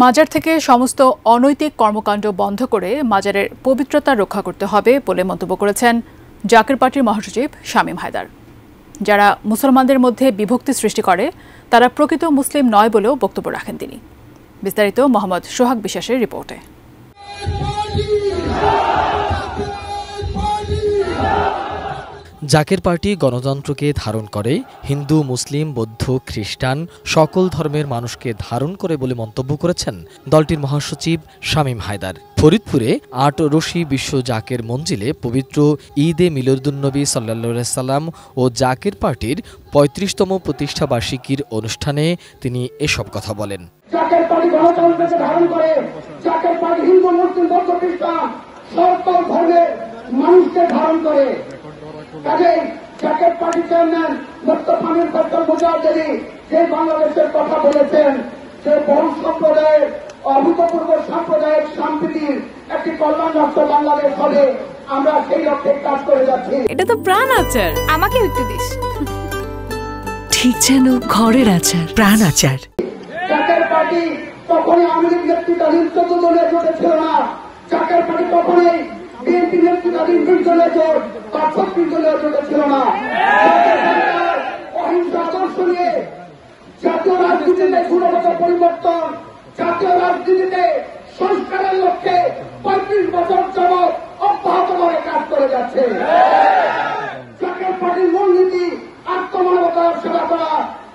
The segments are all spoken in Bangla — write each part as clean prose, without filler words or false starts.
মাজার থেকে সমস্ত অনৈতিক কর্মকাণ্ড বন্ধ করে মাজারের পবিত্রতা রক্ষা করতে হবে বলে মন্তব্য করেছেন জাকের পার্টির মহাসচিব শামীম হায়দার। যারা মুসলমানদের মধ্যে বিভক্তি সৃষ্টি করে তারা প্রকৃত মুসলিম নয় বলেও বক্তব্য রাখেন তিনি। বিস্তারিত মোহাম্মদ সোহাগ বিশ্বাসের রিপোর্টে। জাকের পার্টি গণতন্ত্রকে ধারণ করে, হিন্দু, মুসলিম, বৌদ্ধ, খ্রিস্টান সকল ধর্মের মানুষকে ধারণ করে বলে মন্তব্য করেছেন দলটির মহাসচিব শামীম হায়দার। ফরিদপুরে ৮ রশি বিশ্ব জাকের মঞ্জিলে পবিত্র ঈদে মিলাদুন্নবী সাল্লাল্লাহু সাল্লাম ও জাকের পার্টির ৩৫তম প্রতিষ্ঠা বার্ষিকীর অনুষ্ঠানে তিনি এসব কথা বলেন। জাকের পার্টি গণতন্ত্রকে ধারণ করে, জাকের পার্টি হিন্দু, মুসলিম, বৌদ্ধ, খ্রিস্টান সকল ধর্মের মানুষকে ধারণ করে। কাজেই জাকের পার্টি চেয়ারম্যান মোস্তফা মির ফজল মুজাহিদি যে বাংলাদেশের কথা বলেছেন, সে বহু সম্প্রদায়ের অভূতপূর্ব সাম্প্রদায়িক সম্প্রীতির একটি কল্যাণমুক্ত বাংলাদেশ হবে, আমরা সেই লক্ষ্যে কাজ করে যাচ্ছি। এটা তো প্রাণ আচার, আমাকে একটু দিস। ঠিক যেন ঘরের আচার, প্রাণ আচার। জাকের পার্টি কখনোই আওয়ামী লীগ নেতৃত্বাধীন 14 দলীয় জোটে ছিল না। জাকের পার্টি কখনোই বিএনপি নেতৃত্বাধীন 20 দলীয় জোট বা 36 দলীয় জোটে ছিল না। অহিংসা আদর্শ নিয়ে জাতীয় রাজনীতিতে গুণগত পরিবর্তন, জাতীয় রাজনীতিতে সংস্কারের লক্ষ্যে 35 বছর যাবৎ অব্যাহতভাবে কাজ করে যাচ্ছে। জাকের পার্টির মূলনীতি আত্মমানবতার সেবা করা।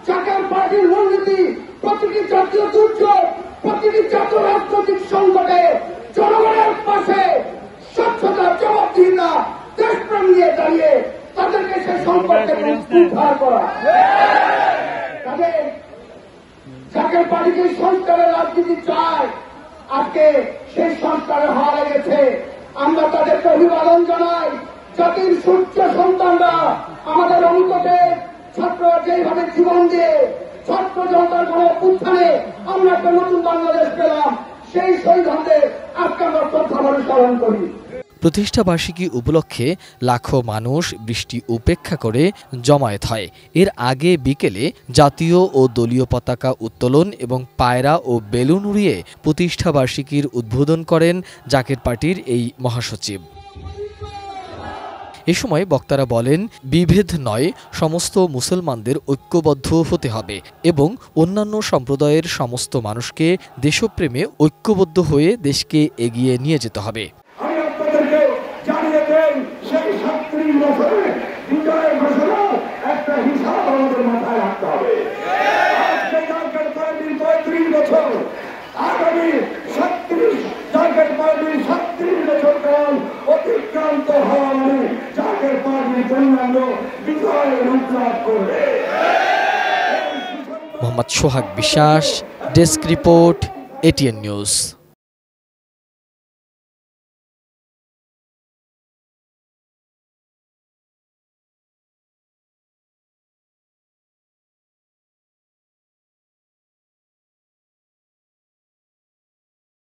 জাকের পার্টির মূলনীতি প্রতিটি জাতীয় দুর্যোগ, প্রতিটি জাতীয় রাজনৈতিক সংকটে জনগণের পাশে স্বচ্ছতা, জবাবদিহিতা, দেশপ্রেম নিয়ে দাঁড়িয়ে তাদেরকে সে সংকট থেকে উদ্ধার করা। তাদের জাকের পার্টিকে সংস্কারের রাজনীতি চায়। আজকে সেই সংস্কারের হার লেগেছে। আমরা তাদেরকে অভিবাদন জানাই। জাতির সূর্য সন্তানরা, আমাদের অন্ততে ছাত্ররা যেভাবে জীবন দিয়ে ছাত্র জনতার গণ-অভ্যুত্থানে আমরা একটা নতুন বাংলাদেশ পেলাম, সেই শহীদদের আজকে আমরা শ্রদ্ধাভরে স্মরণ করি। প্রতিষ্ঠা বার্ষিকী উপলক্ষে লাখো মানুষ বৃষ্টি উপেক্ষা করে জমায়েত হয়। এর আগে বিকেলে জাতীয় ও দলীয় পতাকা উত্তোলন এবং পায়রা ও বেলুন উড়িয়ে প্রতিষ্ঠা বার্ষিকীর উদ্বোধন করেন জাকের পার্টির এই মহাসচিব। এ সময় বক্তারা বলেন, বিভেদ নয়, সমস্ত মুসলমানদের ঐক্যবদ্ধ হতে হবে এবং অন্যান্য সম্প্রদায়ের সমস্ত মানুষকে দেশপ্রেমে ঐক্যবদ্ধ হয়ে দেশকে এগিয়ে নিয়ে যেতে হবে। মোহাম্মদ সোহাগ বিশ্বাস, ডেস্ক রিপোর্ট, এটিএন নিউজ।